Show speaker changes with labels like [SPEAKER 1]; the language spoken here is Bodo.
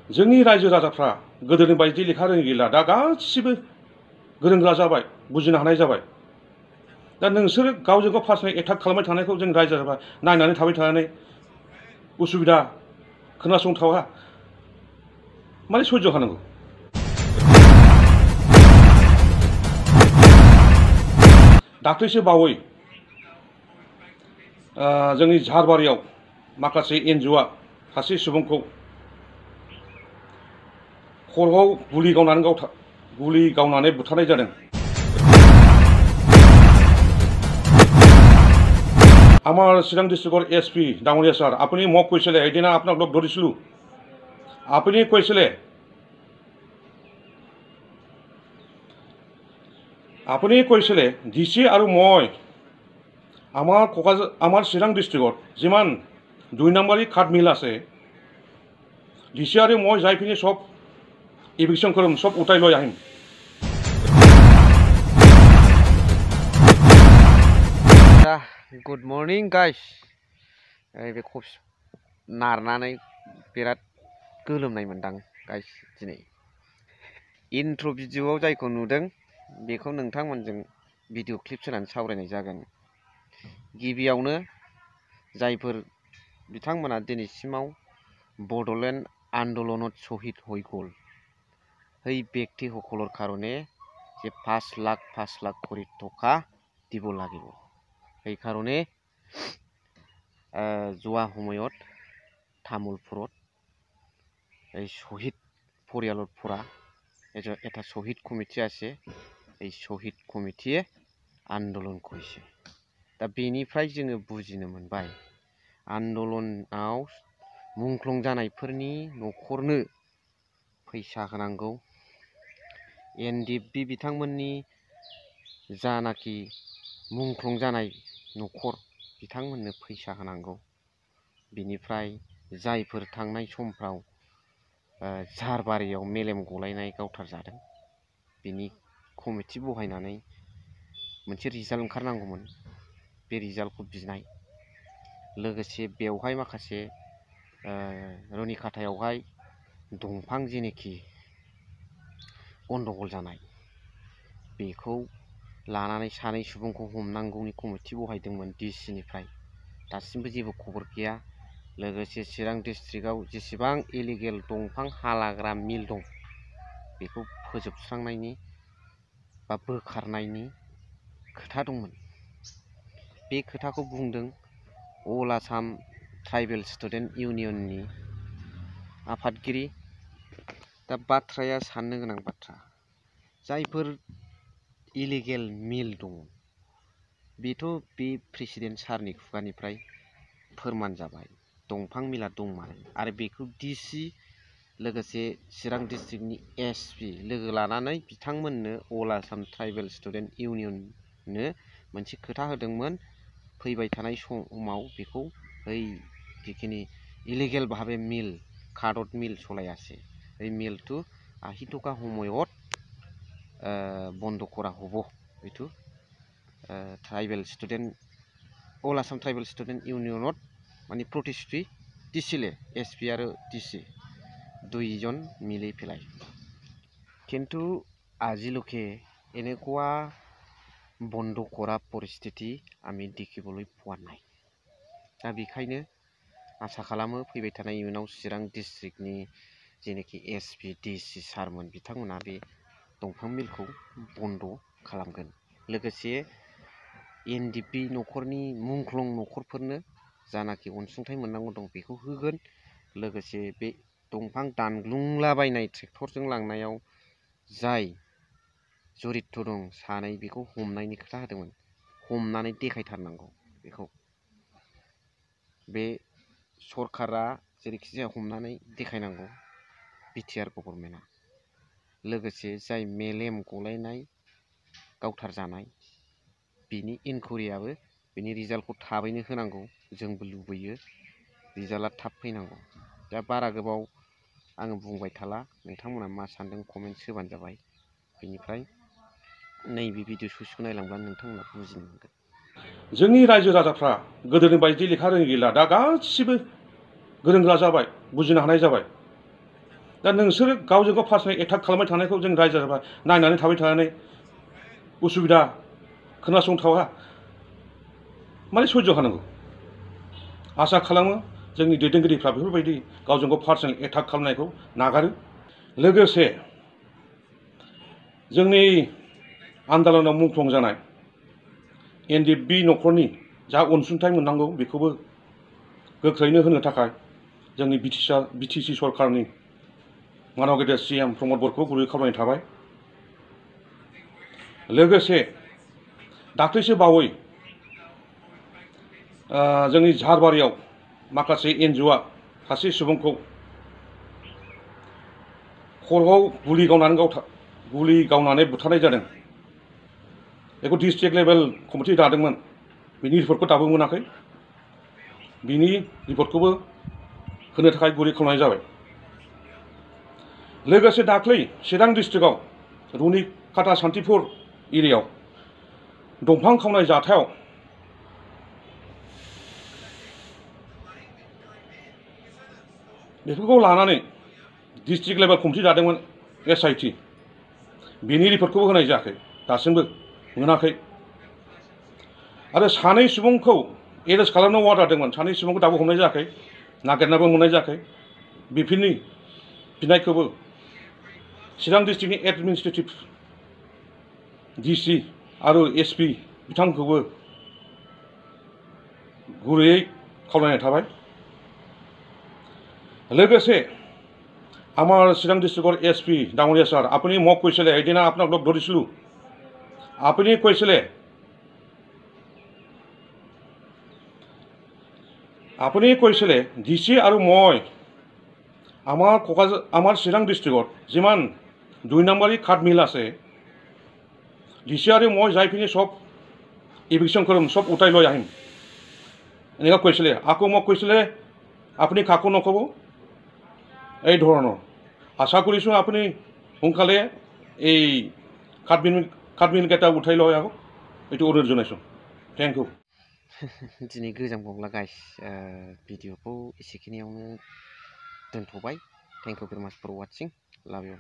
[SPEAKER 1] जोंनि रायजो राजाफ्रा गोदोनि बायदि लेखा रोङि गैला, दा गासिबो गोरों गोरा जाबाय, बुजिनो हानाय जाबाय। दा नोंसोर गावजों गाव पार्सनेल एटाक खालामबाय थानायखौ जों रायजो राजा नायनानै थाबाय थानानै उसुबिदा खोनासंथावा माने सयज' खानांगौ। दाख्लैसो बावै जोंनि झारबारियाव माखासे एनजिअ'आ सासे सुबुंखौ खर'आव गुलि गावनानै बुथारनाय जादों। আমার চিরাং ডিস্ট্রিক্টৰ এছপি ডাঙৰীয়া ছাৰ, আপুনি মোক কৈছিলে সেইদিনা আপোনাক লগ ধৰিছিলোঁ, আপুনি কৈছিলে ডিচি আৰু মই আমাৰ চিৰাং ডিস্ট্ৰিক্টত যিমান 2 নম্বৰী কাঠ মিল আছে, ডিচি আৰু মই যাই পিনি সব ইভিকশ্যন কৰিম, সব উঠাই লৈ আহিম।
[SPEAKER 2] Good morning guys. बे कफि नारनानै बिराद गोलोमनाय मोनदां गाइस। दिनै इन्ट्र' भिडिअ'आव जायखौ नुदों बेखौ नोंथांमोनजों भिडिअ क्लिप होनानै सावरायनाय जागोन। गिबियावनो जायफोर बिथांमोना दिनैसिमाव बड'लेण्ड आन्दोलনত शहीद হৈ গ'ল, সেই ব্যক্তিসকলৰ কাৰণে যে 5 লাখ কৰি টকা দিব লাগিব। সেইকাৰণে যোৱা সময়ত তামুলপুৰত এই শহীদ পৰিয়ালৰ পৰা এটা শহীদ কমিটি আছে, এই শহীদ কমিটিয়ে আন্দোলন কৰিছে। दा बेनिफ्राय जोङो बुजिनो मोनबाय आन्दोलनाव मुंख्लं जानायफोरनि न'खरनो फैसा होनांगौ। एनडिएफबि बिथांमोननि जानाखि मुंख्लं जानाय न'खर बिथांमोननो फैसा होनांगौ। बिनिफ्राय जायफोर थांनाय समफ्राव झारबारियाव मेलेम गलायनाय गावथार जादों, बिनि कमिटि बहायनानै मोनसे रिजाल्ट ओंखारनांगौमोन, बे रिजाल्टखौ बिनाय। लोगोसे बेवहाय माखासे रुनिखाथायावहाय दंफां जेनेखि गन्दगल जानाय, बेखौ लानानै सानै सुबुंखौ हमनांगौनि कमिटि बहायदोंमोन डिसिनिफ्राय, दासिमबो जेबो खबर गैया। लोगोसे चिरां डिस्ट्रिक्टआव जेसेबां इलिगेल दंफां हालाग्रा मिल दं, बेखौ फोजोबस्रांनायनि बा बोखारनायनि खोथा दंमोन। बे खोथाखौ बुंदों अल आसाम ट्राइबेल स्टुडेन्ट इउनियननि आफादगिरि। दा बाथ्राया साननो गोनां बाथ्रा, जायफोर इलिगेल मिल दङ, बेथ' बे प्रेसिडेन्ट सारनि खुगानिफ्राय फोरमान जाबाय दंफां मिला दंमारो, आरो बेखौ डिसि लोगोसे चिरां डिस्ट्रिक्टनि एसपि लोगो लानानै बिथांमोननो अल आसाम ट्राइबेल स्टुडेन्ट इउनियननो मोनसे खोथा होदोंमोन, फैबाय थानाय समाव बेखौ बै जिखिनि इलिगेल भावे मिल कादत मिल सलायासे এই মিলটো 80 টকা সময়ত বন্ধ কৰা হ'ব। এইটো tribal student all Assam tribal student ইউনিয়নত মানে প্ৰতিশ্ৰুতি দিছিলে এছপি আৰু ডিচি দুইজন মিলি পেলাই। কিন্তু আজিলৈকে এনেকুৱা বন্ধ কৰা পৰিস্থিতি আমি দেখিবলৈ পোৱা নাই। दा बेखायनो आसा खालामो फैबाय थानाय इयुनाव चिरां डिस्ट्रिक्टनि जेनेखि एसपि डिसि सारमोन बिथांमोना बे दंफां मिलखौ बन्द खालामगोन। लोगोसे एनडिएफबि न'खरनि मुंख्लं न'खरफोरनो जानाखि अनसुंथाइ मोननांगौ दं बेखौ होगोन। लोगोसे बे दंफां दानग्लुंलाबायनाय ट्रेक्टरजों लांनायाव जाय जरित दं सानै, बेखौ हमनायनि खोथा होदोंमोन, हमनानै देखायथारनांगौ। बेखौ बे सरकारा जेरैखि जाया हमनानै देखायनांगौ, बिटिआर गभर्नमेन्टआ। लोगोसे जाय मेलेम गलायनाय गावथार जानाय, बिनि इनकुरियाबो बिनि रिजाल्टखौ थाबैनो होनांगौ। जोंबो लुबैयो रिजाल्टआ थाब फैनांगौ। दा बारा गोबाव आङो बुंबाय थाला, नोंथांमोना मा सान्दों कमेन्ट्स होबानो जाबाय। बेनिफ्राय नैबे भिडिअ ससेखौ नायलांब्लानो नोंथांमोना बुजिनो मोनगोन।
[SPEAKER 1] जोंनि रायजो राजाफ्रा गोदोनि बायदि लेखा रोङि गैला, दा गासिबो गोरों गोरा जाबाय, बुजिनो हानाय जाबाय। दा नोंसोर गावजों गाव पार्सनेल एटाक खालामबाय थानायखौ जों रायजो राजा नायनानै थाबाय थानानै उसुबिदा खोनासंथावा माने सैज्य खालामनांगौ आसा खालामो जोंनि दैदेनगिरिफ्रा बेफोरबायदि गावजों गाव पार्सनेल एटाक खालामनायखौ नागारो लोगोसे जोंनि आन्दलनाव मुंख्लं जानाय एनडिएफबि न'खरनि जा अनसुंथाइ मोननांगौ बेखौबो गोख्रैनो होनो थाखाय जोंनि बिटिसि सरकारनि मानव गेदेर सिएम प्रमद बरखौ गुरै खावलायनाय थाबाय लोगोसे दाख्लैसो बावै जोंनि झारबारियाव माखासे एनजिअ'आ सासे सुबुंखौ खर'आव गुलि गावनानै बुथारनाय जादों बेखौ डिस्ट्रिक्ट लेभेल कमिटि दादोंमोन बिनि रिपर्टखौ दाबो मोनाखै बिनि रिपर्टखौबो होनो थाखाय गुरै खावलायनाय जाबाय लोगोसे दाख्लै चिरां डिस्ट्रिक्टआव रुनिकाटा सान्तिपुर एरियायाव दंफां खावनाय जाथायाव बेफोरखौ लानानै डिस्ट्रिक्ट लेभेल कमिटि दादोंमोन SIT बिनि रिपर्टखौबो होनाय जायाखै दासिमबो मोनाखै आरो सानै सुबुंखौ एरेस्ट खालामनो अर्डार होदोंमोन सानै सुबुंखौ दाबो हमनाय जायाखै नागिरनाबो मोननाय जायाखै बेफोरनि फिननायखौबो चिरां डिस्ट्रिक्टनि एडमिनिस्ट्रेटिभ DC आरो SP बिथांखौबो गुरैयै खावलायनाय थाबाय लोगोसे আমার চিরাং ডিস্ট্রিক্টৰ SP ডাঙৰীয়া ছাৰ আপুনি মোক কৈছিলে এদিনা আপোনাক লগ ধৰিছিলোঁ আপুনি কৈছিলে DC আৰু মই আমাৰ চিৰাং ডিস্ট্ৰিক্টত যিমান 2 নম্বৰী কাঠ মিল আছে DC আৰু মই যাই পিনি সব ইভিকশ্যন কৰিম সব উঠাই লৈ আহিম এনেকুৱা কৈছিলে আকৌ মোক কৈছিলে আপুনি কাকো নক'ব এই ধৰণৰ আশা কৰিছোঁ আপুনি সোনকালে এই কাঠমিলকেইটা উঠাই লৈ আহক এইটো অনুৰোধ জনাইছোঁ थेंक इउ
[SPEAKER 2] दिनै गोजाम गंला गाइस भिडिअखौ एसेखिनियावनो दोनथ'बाय थेंक इउ भेरि माच फर वाचिं लाभ इउ